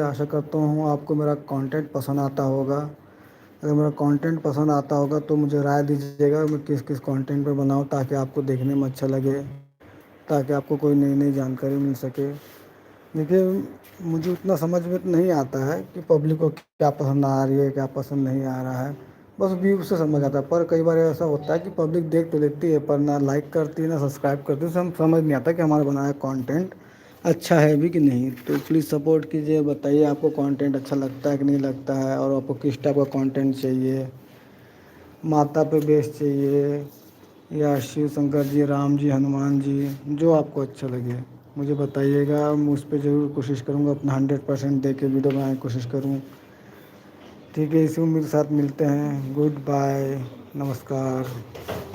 आशा करता हूँ आपको मेरा कंटेंट पसंद आता होगा। अगर मेरा कंटेंट पसंद आता होगा तो मुझे राय दीजिएगा मैं किस किस कंटेंट पे बनाऊँ ताकि आपको देखने में अच्छा लगे, ताकि आपको कोई नई नई जानकारी मिल सके। देखिए, मुझे उतना समझ में तो नहीं आता है कि पब्लिक को क्या पसंद आ रही है क्या पसंद नहीं आ रहा है। बस व्यू से समझ आता है, पर कई बार ऐसा होता है कि पब्लिक देख तो लेती है पर ना लाइक करती है ना सब्सक्राइब करती है, हम समझ नहीं आता कि हमारा बनाया कंटेंट अच्छा है भी कि नहीं। तो प्लीज़ सपोर्ट कीजिए, बताइए आपको कंटेंट अच्छा लगता है कि नहीं लगता है, और आपको किस टाइप का कंटेंट चाहिए। माता पे बेस्ड चाहिए या शिव शंकर जी, राम जी, हनुमान जी, जो आपको अच्छा लगे मुझे बताइएगा। मैं उस पर ज़रूर कोशिश करूँगा, अपना 100% दे के वीडियो बनाने की कोशिश करूँ। ठीक है, इसी उम्मीद के साथ मिलते हैं। गुड बाय, नमस्कार।